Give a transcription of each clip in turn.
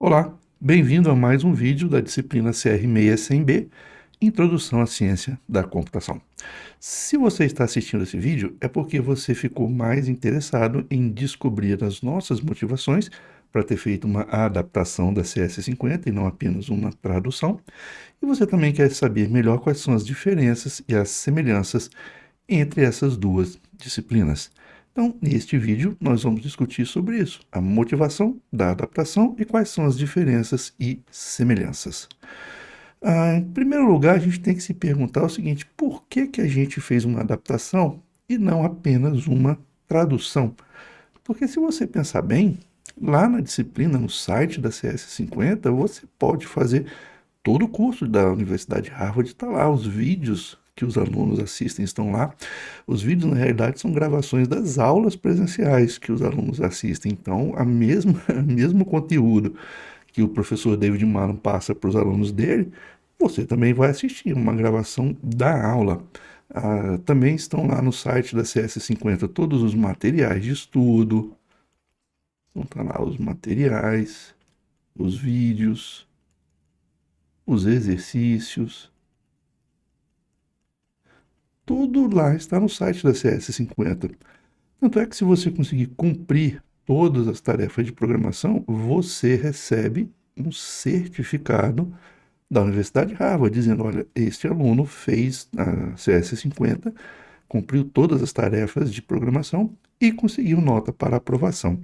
Olá, bem-vindo a mais um vídeo da disciplina CR600B, Introdução à Ciência da Computação. Se você está assistindo esse vídeo, é porque você ficou mais interessado em descobrir as nossas motivações para ter feito uma adaptação da CS50 e não apenas uma tradução, e você também quer saber melhor quais são as diferenças e as semelhanças entre essas duas disciplinas. Então, neste vídeo, nós vamos discutir sobre isso, a motivação da adaptação e quais são as diferenças e semelhanças. Em primeiro lugar, a gente tem que se perguntar o seguinte: por que que a gente fez uma adaptação e não apenas uma tradução? Porque se você pensar bem, lá na disciplina, no site da CS50, você pode fazer todo o curso da Universidade de Harvard, está lá, os vídeos que os alunos assistem estão lá. Os vídeos, na realidade, são gravações das aulas presenciais que os alunos assistem. Então, o mesmo conteúdo que o professor David Malon passa para os alunos dele, você também vai assistir uma gravação da aula. Também estão lá no site da CS50 todos os materiais de estudo, estão lá os materiais, os vídeos, os exercícios, tudo lá está no site da CS50. Tanto é que se você conseguir cumprir todas as tarefas de programação, você recebe um certificado da Universidade de Harvard, dizendo, olha, este aluno fez a CS50, cumpriu todas as tarefas de programação e conseguiu nota para aprovação.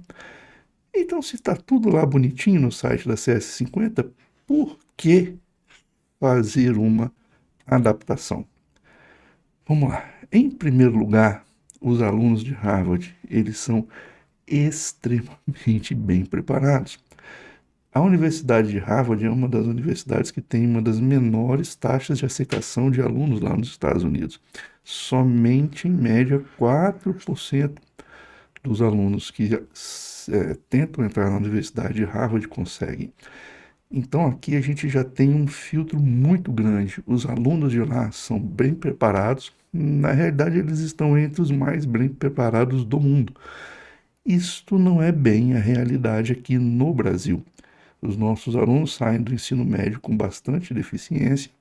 Então, se está tudo lá bonitinho no site da CS50, por que fazer uma adaptação? Vamos lá. Em primeiro lugar, os alunos de Harvard, eles são extremamente bem preparados. A Universidade de Harvard é uma das universidades que tem uma das menores taxas de aceitação de alunos lá nos Estados Unidos. Somente, em média, 4% dos alunos que tentam entrar na Universidade de Harvard conseguem. Então aqui a gente já tem um filtro muito grande. Os alunos de lá são bem preparados. Na realidade, eles estão entre os mais bem preparados do mundo. Isto não é bem a realidade aqui no Brasil. Os nossos alunos saem do ensino médio com bastante deficiência.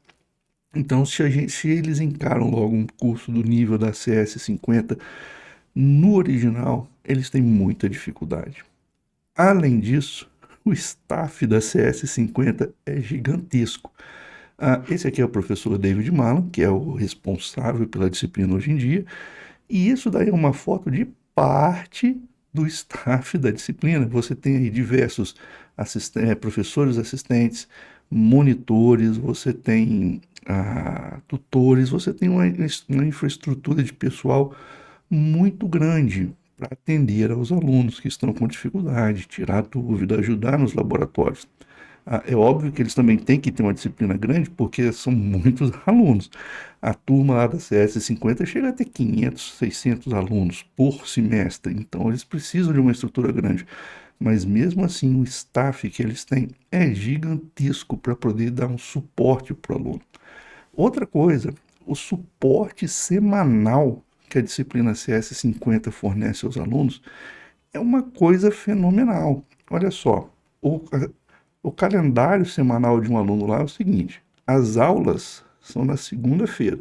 Então, se eles encaram logo um curso do nível da CS50 no original, eles têm muita dificuldade. Além disso, o staff da CS50 é gigantesco. Esse aqui é o professor David Malon, que é o responsável pela disciplina hoje em dia, e isso daí é uma foto de parte do staff da disciplina. Você tem aí diversos professores assistentes, monitores, você tem tutores, você tem uma infraestrutura de pessoal muito grande para atender aos alunos que estão com dificuldade, tirar dúvida, ajudar nos laboratórios. É óbvio que eles também têm que ter uma disciplina grande, porque são muitos alunos. A turma lá da CS50 chega a ter 500, 600 alunos por semestre, então eles precisam de uma estrutura grande. Mas mesmo assim, o staff que eles têm é gigantesco para poder dar um suporte para o aluno. Outra coisa, o suporte semanal que a disciplina CS50 fornece aos alunos é uma coisa fenomenal. Olha só, o calendário semanal de um aluno lá é o seguinte: as aulas são na segunda-feira.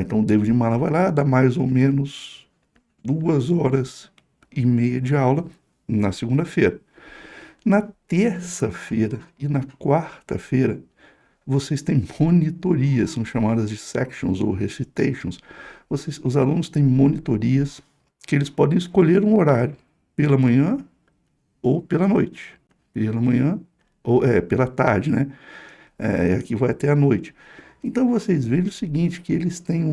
Então o David Mala vai lá, dá mais ou menos 2 horas e meia de aula na segunda-feira. Na terça-feira e na quarta-feira, vocês têm monitorias, são chamadas de sections ou recitations. Os alunos têm monitorias que eles podem escolher um horário, pela manhã ou pela noite. Pela manhã ou pela tarde, né? Aqui vai até a noite. Então vocês vejam o seguinte, que eles têm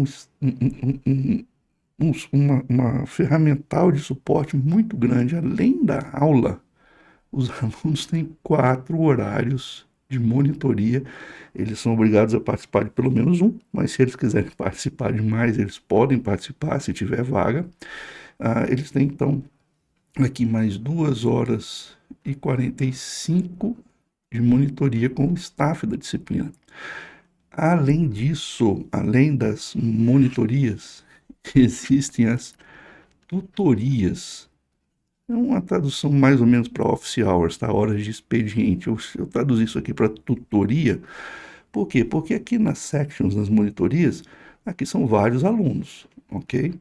uma ferramental de suporte muito grande. Além da aula, os alunos têm 4 horários de monitoria. Eles são obrigados a participar de pelo menos um, mas se eles quiserem participar de mais, eles podem participar se tiver vaga. Eles têm, então, aqui mais 2 horas e 45 de monitoria com o staff da disciplina. Além disso, além das monitorias, existem as tutorias. É uma tradução mais ou menos para office hours, tá? Horas de expediente. Eu traduzi isso aqui para tutoria. Por quê? Porque aqui nas sections, nas monitorias, aqui são vários alunos, ok?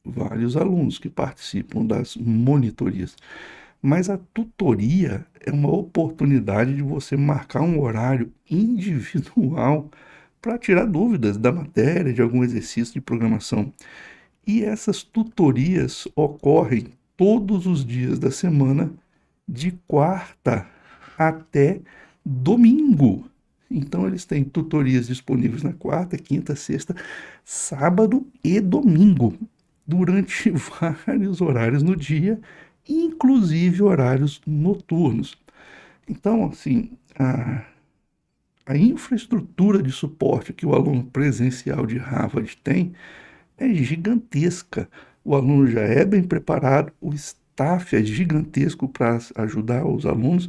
Vários alunos que participam das monitorias. Mas a tutoria é uma oportunidade de você marcar um horário individual para tirar dúvidas da matéria, de algum exercício de programação. E essas tutorias ocorrem todos os dias da semana, de quarta até domingo. Então, eles têm tutorias disponíveis na quarta, quinta, sexta, sábado e domingo, durante vários horários no dia, inclusive horários noturnos. Então, assim, a infraestrutura de suporte que o aluno presencial de Harvard tem é gigantesca. O aluno já é bem preparado, o staff é gigantesco para ajudar os alunos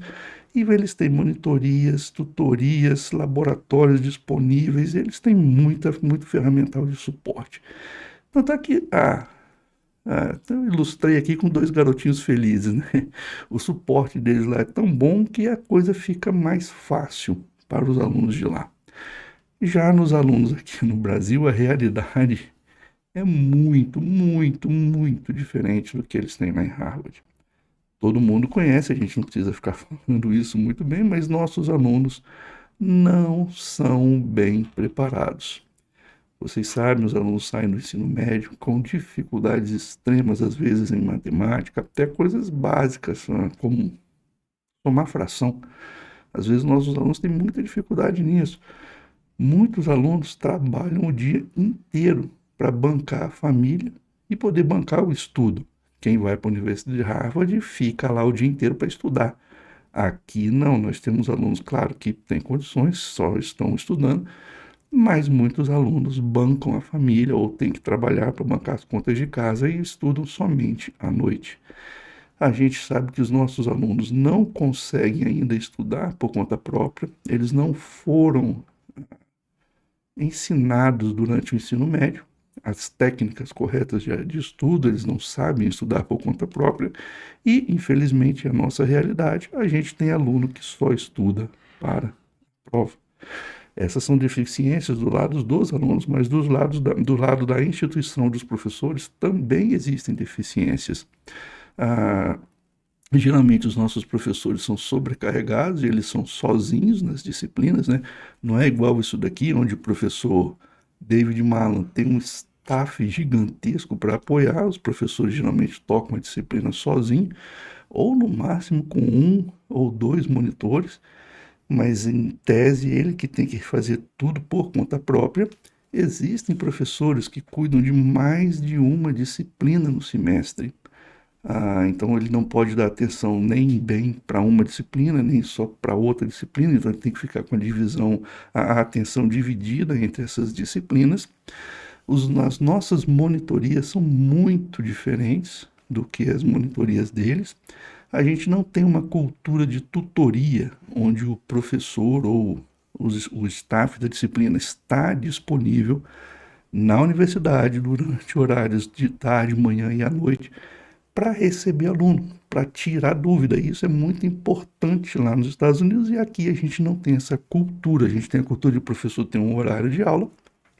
e eles têm monitorias, tutorias, laboratórios disponíveis, eles têm muito ferramental de suporte. Então tá aqui, então eu ilustrei aqui com dois garotinhos felizes, né? O suporte deles lá é tão bom que a coisa fica mais fácil para os alunos de lá. Já nos alunos aqui no Brasil, a realidade é muito diferente do que eles têm lá em Harvard. Todo mundo conhece, a gente não precisa ficar falando isso muito bem, mas nossos alunos não são bem preparados. Vocês sabem, os alunos saem do ensino médio com dificuldades extremas, às vezes em matemática, até coisas básicas, como somar fração. Às vezes nossos alunos têm muita dificuldade nisso. Muitos alunos trabalham o dia inteiro para bancar a família e poder bancar o estudo. Quem vai para a Universidade de Harvard fica lá o dia inteiro para estudar. Aqui não, nós temos alunos, claro, que têm condições, só estão estudando, mas muitos alunos bancam a família ou têm que trabalhar para bancar as contas de casa e estudam somente à noite. A gente sabe que os nossos alunos não conseguem ainda estudar por conta própria, eles não foram ensinados durante o ensino médio as técnicas corretas de estudo, eles não sabem estudar por conta própria e, infelizmente, é a nossa realidade, a gente tem aluno que só estuda para a prova. Essas são deficiências do lado dos alunos, mas do lado da instituição dos professores também existem deficiências. Geralmente os nossos professores são sobrecarregados, eles são sozinhos nas disciplinas, né? Não é igual isso daqui, onde o professor David Malan tem um staff gigantesco para apoiar, os professores geralmente tocam a disciplina sozinho, ou no máximo com um ou dois monitores, mas em tese ele que tem que fazer tudo por conta própria. Existem professores que cuidam de mais de uma disciplina no semestre. Então ele não pode dar atenção nem bem para uma disciplina, nem só para outra disciplina, então ele tem que ficar com a divisão, a atenção dividida entre essas disciplinas. As nossas monitorias são muito diferentes do que as monitorias deles. A gente não tem uma cultura de tutoria, onde o professor ou o staff da disciplina está disponível na universidade durante horários de tarde, manhã e à noite para receber aluno, para tirar dúvida. Isso é muito importante lá nos Estados Unidos e aqui a gente não tem essa cultura. A gente tem a cultura de o professor ter um horário de aula,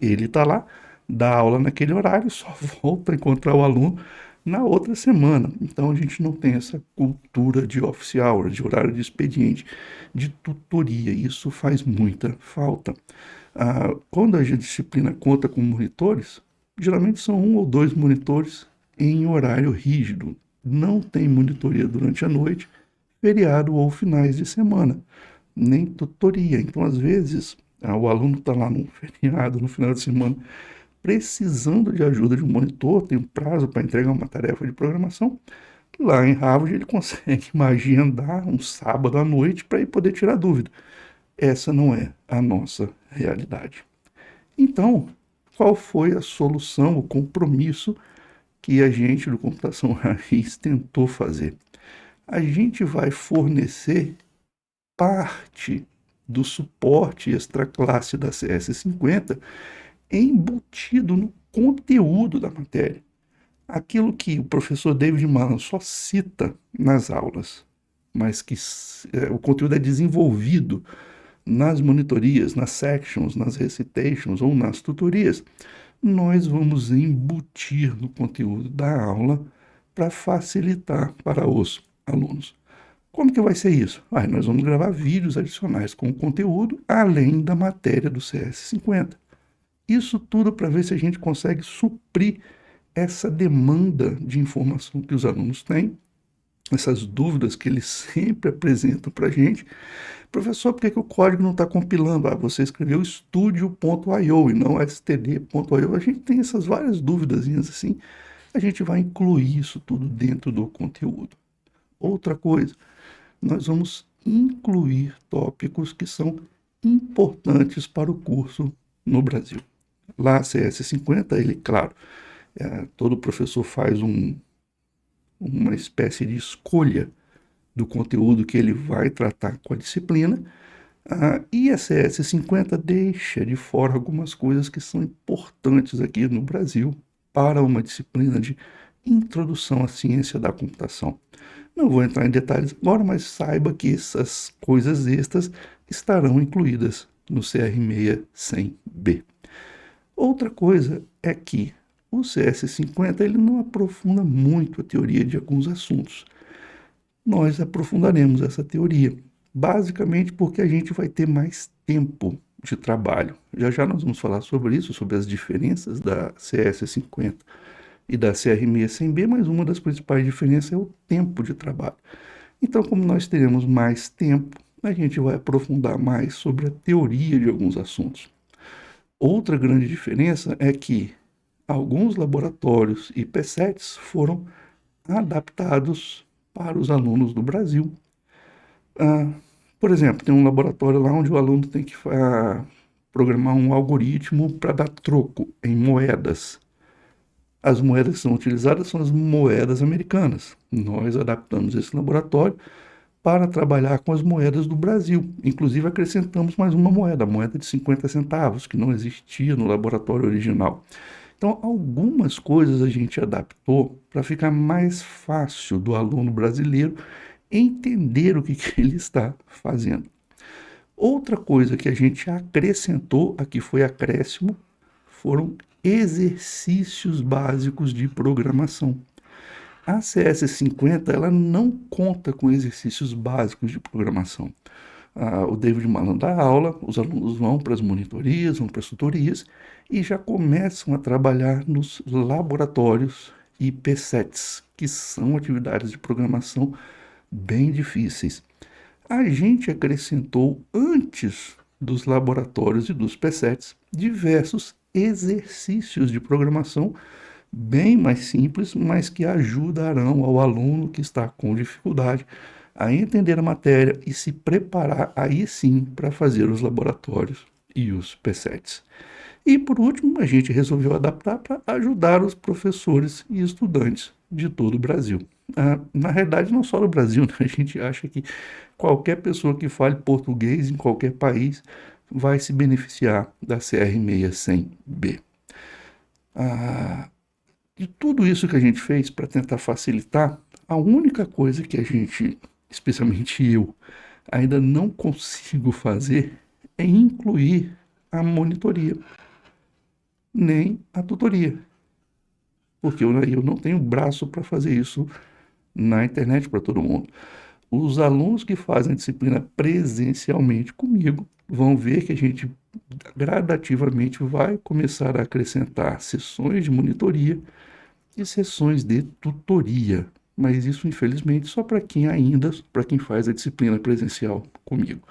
ele está lá, dá aula naquele horário, só volta a encontrar o aluno na outra semana. Então a gente não tem essa cultura de office hours, de horário de expediente, de tutoria. Isso faz muita falta. Quando a disciplina conta com monitores, geralmente são um ou dois monitores em horário rígido. Não tem monitoria durante a noite, feriado ou finais de semana, nem tutoria. Então, às vezes, o aluno está lá no feriado, no final de semana, precisando de ajuda de um monitor, tem um prazo para entregar uma tarefa de programação. Lá em Harvard ele consegue agendar um sábado à noite para poder tirar dúvida. Essa não é a nossa realidade. Então, qual foi a solução, o compromisso que a gente do Computação Raiz tentou fazer? A gente vai fornecer parte do suporte extra-classe da CS50 embutido no conteúdo da matéria. Aquilo que o professor David Malan só cita nas aulas, mas que o conteúdo é desenvolvido nas monitorias, nas sections, nas recitations ou nas tutorias, nós vamos embutir no conteúdo da aula para facilitar para os alunos. Como que vai ser isso? Nós vamos gravar vídeos adicionais com o conteúdo, além da matéria do CS50. Isso tudo para ver se a gente consegue suprir essa demanda de informação que os alunos têm, essas dúvidas que eles sempre apresentam para a gente. Professor, por que o código não está compilando? Você escreveu studio.io e não std.io. A gente tem essas várias dúvidazinhas assim. A gente vai incluir isso tudo dentro do conteúdo. Outra coisa, nós vamos incluir tópicos que são importantes para o curso no Brasil. Lá, CS50, ele, claro, todo professor faz uma espécie de escolha do conteúdo que ele vai tratar com a disciplina, e a CS50 deixa de fora algumas coisas que são importantes aqui no Brasil para uma disciplina de introdução à ciência da computação. Não vou entrar em detalhes agora, mas saiba que essas coisas extras estarão incluídas no CR600B. Outra coisa é que o CS50 ele não aprofunda muito a teoria de alguns assuntos. Nós aprofundaremos essa teoria, basicamente porque a gente vai ter mais tempo de trabalho. Já já nós vamos falar sobre isso, sobre as diferenças da CS50 e da CR600B, mas uma das principais diferenças é o tempo de trabalho. Então, como nós teremos mais tempo, a gente vai aprofundar mais sobre a teoria de alguns assuntos. Outra grande diferença é que alguns laboratórios e PSETs foram adaptados para os alunos do Brasil. Por exemplo, tem um laboratório lá onde o aluno tem que programar um algoritmo para dar troco em moedas. As moedas que são utilizadas são as moedas americanas. Nós adaptamos esse laboratório para trabalhar com as moedas do Brasil. Inclusive, acrescentamos mais uma moeda, a moeda de 50 centavos, que não existia no laboratório original. Então, algumas coisas a gente adaptou para ficar mais fácil do aluno brasileiro entender o que ele está fazendo. Outra coisa que a gente acrescentou, aqui foi acréscimo, foram exercícios básicos de programação. A CS50 ela não conta com exercícios básicos de programação. O David Malan dá aula, os alunos vão para as monitorias, vão para as tutorias e já começam a trabalhar nos laboratórios e PSETs, que são atividades de programação bem difíceis. A gente acrescentou, antes dos laboratórios e dos PSETs, diversos exercícios de programação bem mais simples, mas que ajudarão ao aluno que está com dificuldade a entender a matéria e se preparar aí sim para fazer os laboratórios e os PSETs. E por último, a gente resolveu adaptar para ajudar os professores e estudantes de todo o Brasil. Na realidade, não só no Brasil, né? A gente acha que qualquer pessoa que fale português em qualquer país vai se beneficiar da CR600B. De tudo isso que a gente fez para tentar facilitar, a única coisa que a gente, especialmente eu, ainda não consigo fazer é incluir a monitoria, nem a tutoria. Porque eu não tenho braço para fazer isso na internet para todo mundo. Os alunos que fazem a disciplina presencialmente comigo vão ver que a gente gradativamente vai começar a acrescentar sessões de monitoria e sessões de tutoria. Mas isso, infelizmente, só para quem faz a disciplina presencial comigo.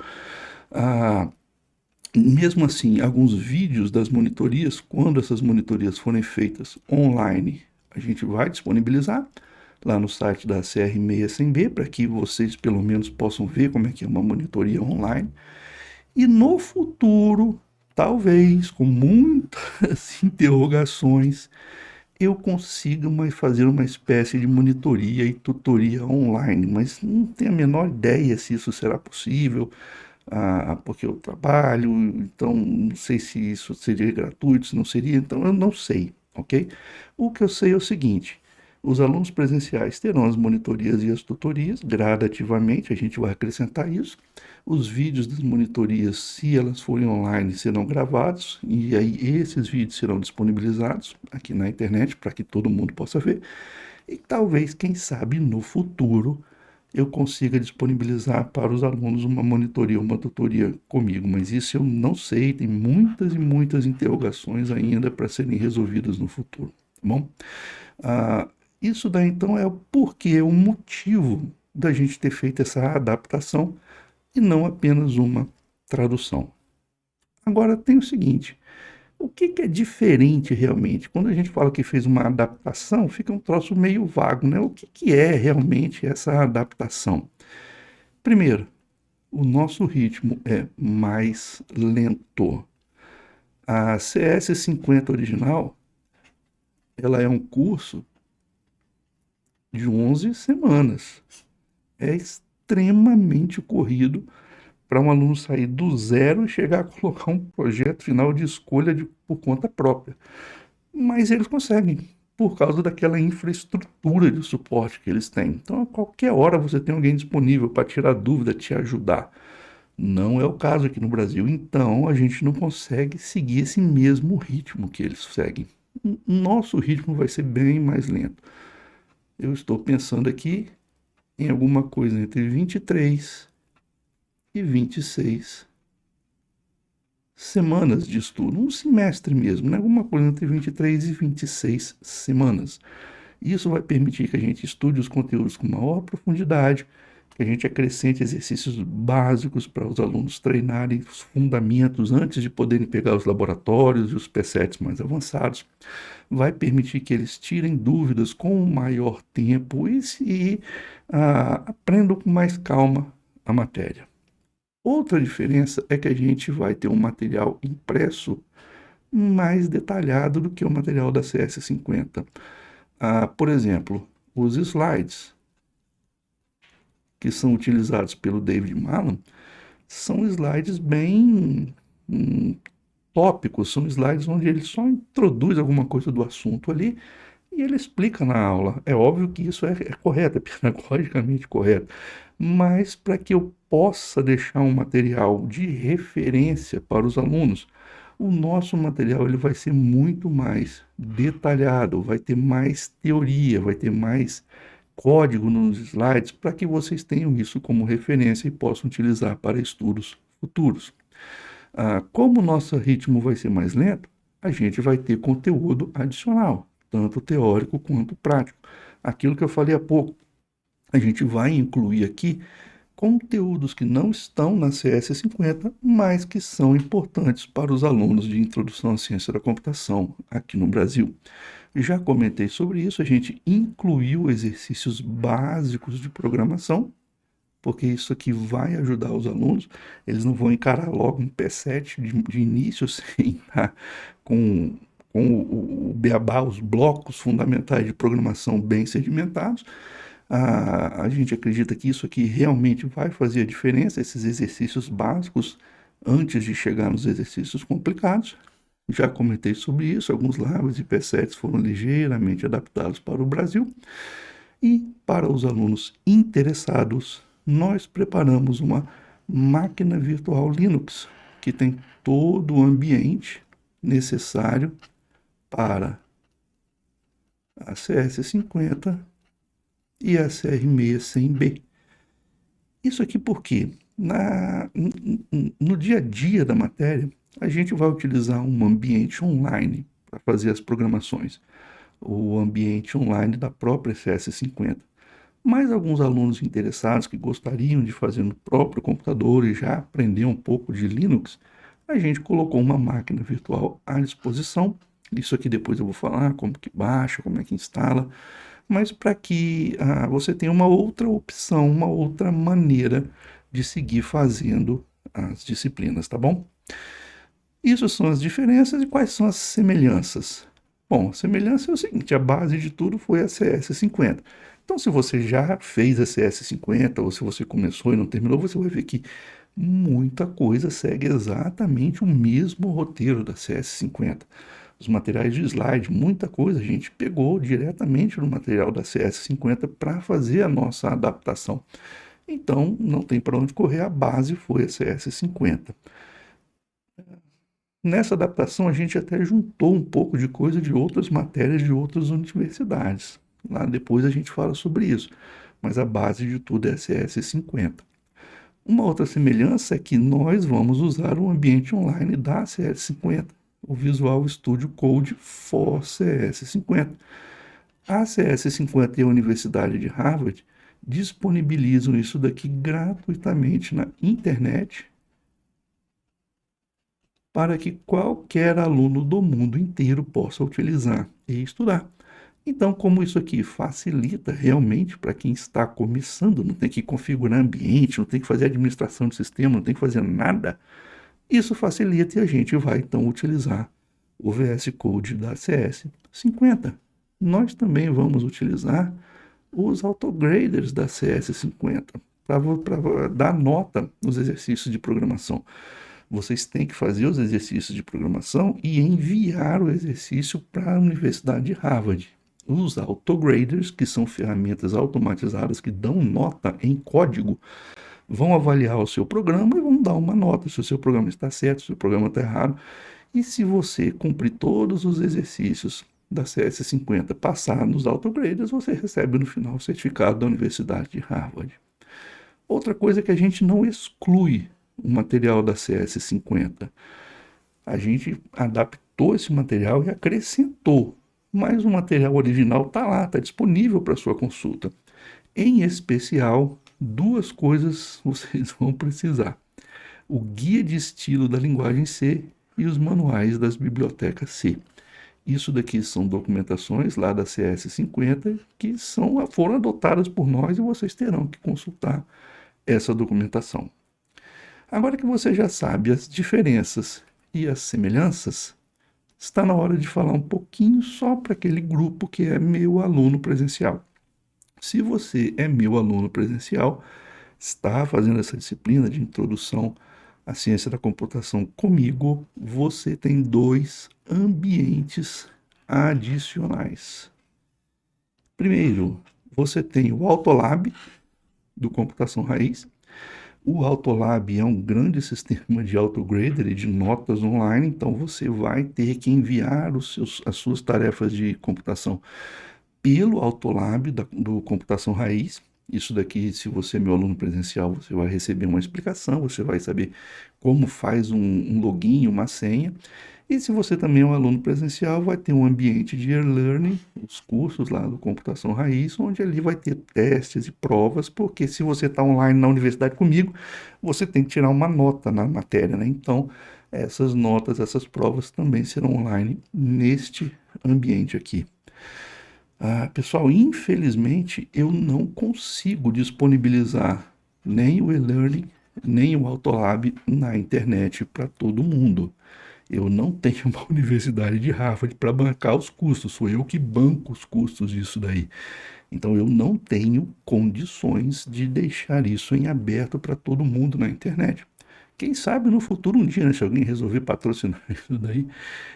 Mesmo assim, alguns vídeos das monitorias, quando essas monitorias forem feitas online, a gente vai disponibilizar lá no site da CR600B, para que vocês pelo menos possam ver como é que é uma monitoria online. E no futuro, talvez, com muitas interrogações, eu consiga fazer uma espécie de monitoria e tutoria online, mas não tenho a menor ideia se isso será possível, porque eu trabalho, então não sei se isso seria gratuito, se não seria, então eu não sei, ok? O que eu sei é o seguinte, Os alunos presenciais terão as monitorias e as tutorias, gradativamente, a gente vai acrescentar isso. Os vídeos das monitorias, se elas forem online, serão gravados, e aí esses vídeos serão disponibilizados aqui na internet para que todo mundo possa ver. E talvez, quem sabe, no futuro, eu consiga disponibilizar para os alunos uma monitoria, uma tutoria comigo, mas isso eu não sei, tem muitas e muitas interrogações ainda para serem resolvidas no futuro, tá bom? Ah, isso daí então é o porquê, o motivo da gente ter feito essa adaptação e não apenas uma tradução. Agora tem o seguinte, o que que é diferente realmente? Quando a gente fala que fez uma adaptação, fica um troço meio vago, né? O que que é realmente essa adaptação? Primeiro, o nosso ritmo é mais lento. A CS50 original, ela é um curso de 11 semanas. É extremamente corrido para um aluno sair do zero e chegar a colocar um projeto final de escolha por conta própria. Mas eles conseguem, por causa daquela infraestrutura de suporte que eles têm. Então, a qualquer hora você tem alguém disponível para tirar dúvida, te ajudar. Não é o caso aqui no Brasil, então a gente não consegue seguir esse mesmo ritmo que eles seguem. Nosso ritmo vai ser bem mais lento. Eu estou pensando aqui em alguma coisa entre 23 e 26 semanas de estudo, um semestre mesmo, né? Alguma coisa entre 23 e 26 semanas. Isso vai permitir que a gente estude os conteúdos com maior profundidade, que a gente acrescente exercícios básicos para os alunos treinarem os fundamentos antes de poderem pegar os laboratórios e os PSETs mais avançados. Vai permitir que eles tirem dúvidas com maior tempo e aprendam com mais calma a matéria. Outra diferença é que a gente vai ter um material impresso mais detalhado do que o material da CS50. Por exemplo, os slides que são utilizados pelo David Malan são slides bem tópicos, são slides onde ele só introduz alguma coisa do assunto ali e ele explica na aula. É óbvio que isso é correto, é pedagogicamente correto, mas para que eu possa deixar um material de referência para os alunos, o nosso material ele vai ser muito mais detalhado, vai ter mais teoria, vai ter mais código nos slides para que vocês tenham isso como referência e possam utilizar para estudos futuros. Como o nosso ritmo vai ser mais lento, a gente vai ter conteúdo adicional, tanto teórico quanto prático. Aquilo que eu falei há pouco, a gente vai incluir aqui conteúdos que não estão na CS50, mas que são importantes para os alunos de introdução à ciência da computação aqui no Brasil. Já comentei sobre isso, a gente incluiu exercícios básicos de programação, porque isso aqui vai ajudar os alunos, eles não vão encarar logo um P7 de início sem estar com o beabá, os blocos fundamentais de programação bem sedimentados. A gente acredita que isso aqui realmente vai fazer a diferença, esses exercícios básicos, antes de chegar nos exercícios complicados. Já comentei sobre isso, alguns labs e P7s foram ligeiramente adaptados para o Brasil. E para os alunos interessados, nós preparamos uma máquina virtual Linux, que tem todo o ambiente necessário para a CS50 e a CR600B. Isso aqui porque no dia a dia da matéria, a gente vai utilizar um ambiente online para fazer as programações, o ambiente online da própria CS50. Mas alguns alunos interessados que gostariam de fazer no próprio computador e já aprender um pouco de Linux, a gente colocou uma máquina virtual à disposição. Isso aqui depois eu vou falar como que baixa, como é que instala, mas para que você tenha uma outra opção, uma outra maneira de seguir fazendo as disciplinas, tá bom? Isso são as diferenças e quais são as semelhanças? Bom, a semelhança é o seguinte, a base de tudo foi a CS50. Então, se você já fez a CS50 ou se você começou e não terminou, você vai ver que muita coisa segue exatamente o mesmo roteiro da CS50. os materiais de slide, muita coisa a gente pegou diretamente no material da CS50 para fazer a nossa adaptação. Então, não tem para onde correr, a base foi a CS50. Nessa adaptação, a gente até juntou um pouco de coisa de outras matérias de outras universidades. Lá depois a gente fala sobre isso, mas a base de tudo é a CS50. Uma outra semelhança é que nós vamos usar o ambiente online da CS50, o Visual Studio Code for CS50. A CS50 e a Universidade de Harvard disponibilizam isso daqui gratuitamente na internet para que qualquer aluno do mundo inteiro possa utilizar e estudar. Então, como isso aqui facilita realmente para quem está começando, não tem que configurar ambiente, não tem que fazer administração de sistema, não tem que fazer nada, isso facilita e a gente vai então utilizar o VS Code da CS50. Nós também vamos utilizar os autograders da CS50 para dar nota nos exercícios de programação. Vocês têm que fazer os exercícios de programação e enviar o exercício para a Universidade de Harvard. Os autograders, que são ferramentas automatizadas que dão nota em código, vão avaliar o seu programa e vão dar uma nota se o seu programa está certo, se o seu programa está errado. E se você cumprir todos os exercícios da CS50, passar nos autograders, você recebe no final o certificado da Universidade de Harvard. Outra coisa é que a gente não exclui o material da CS50. A gente adaptou esse material e acrescentou, mas o material original está lá, está disponível para sua consulta. Em especial, duas coisas vocês vão precisar: o guia de estilo da linguagem C e os manuais das bibliotecas C. Isso daqui são documentações lá da CS50 que foram adotadas por nós e vocês terão que consultar essa documentação. Agora que você já sabe as diferenças e as semelhanças, está na hora de falar um pouquinho só para aquele grupo que é meu aluno presencial. Se você é meu aluno presencial, está fazendo essa disciplina de introdução à ciência da computação comigo, você tem 2 ambientes adicionais. Primeiro, você tem o Autolab do Computação Raiz. O Autolab é um grande sistema de autograder e de notas online, então você vai ter que enviar as suas tarefas de computação pelo Autolab do Computação Raiz. Isso daqui, se você é meu aluno presencial, você vai receber uma explicação, você vai saber como faz um login, uma senha. E se você também é um aluno presencial, vai ter um ambiente de e-learning, os cursos lá do Computação Raiz, onde ali vai ter testes e provas, porque se você está online na universidade comigo, você tem que tirar uma nota na matéria, né? Então, essas notas, essas provas também serão online neste ambiente aqui. Pessoal, infelizmente eu não consigo disponibilizar nem o e-learning, nem o Autolab na internet para todo mundo. Eu não tenho uma universidade de Harvard para bancar os custos, sou eu que banco os custos disso daí. Então eu não tenho condições de deixar isso em aberto para todo mundo na internet. Quem sabe no futuro um dia, né, se alguém resolver patrocinar isso daí,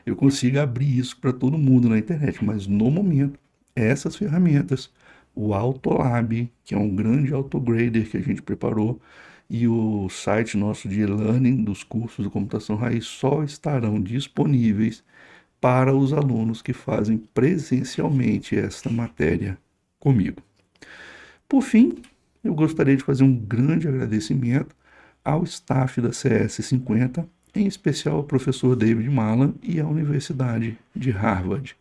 eu consiga abrir isso para todo mundo na internet, mas no momento essas ferramentas, o Autolab, que é um grande autograder que a gente preparou, e o site nosso de e-learning dos cursos de computação raiz só estarão disponíveis para os alunos que fazem presencialmente esta matéria comigo. Por fim, eu gostaria de fazer um grande agradecimento ao staff da CS50, em especial ao professor David Malan e à Universidade de Harvard,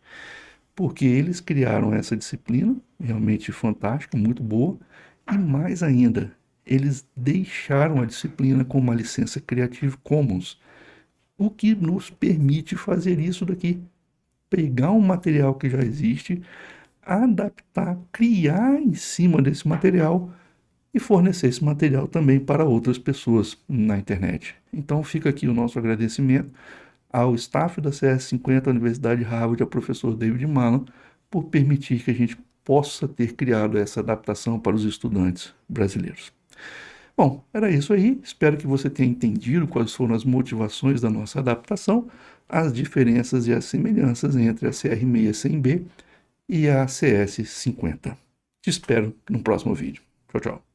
porque eles criaram essa disciplina realmente fantástica, muito boa, e mais ainda, eles deixaram a disciplina com uma licença Creative Commons, o que nos permite fazer isso daqui, pegar um material que já existe, adaptar, criar em cima desse material e fornecer esse material também para outras pessoas na internet. Então fica aqui o nosso agradecimento ao staff da CS50, Universidade de Harvard, ao professor David Malan, por permitir que a gente possa ter criado essa adaptação para os estudantes brasileiros. Bom, era isso aí. Espero que você tenha entendido quais foram as motivações da nossa adaptação, as diferenças e as semelhanças entre a CR600B e a CS50. Te espero no próximo vídeo. Tchau, tchau.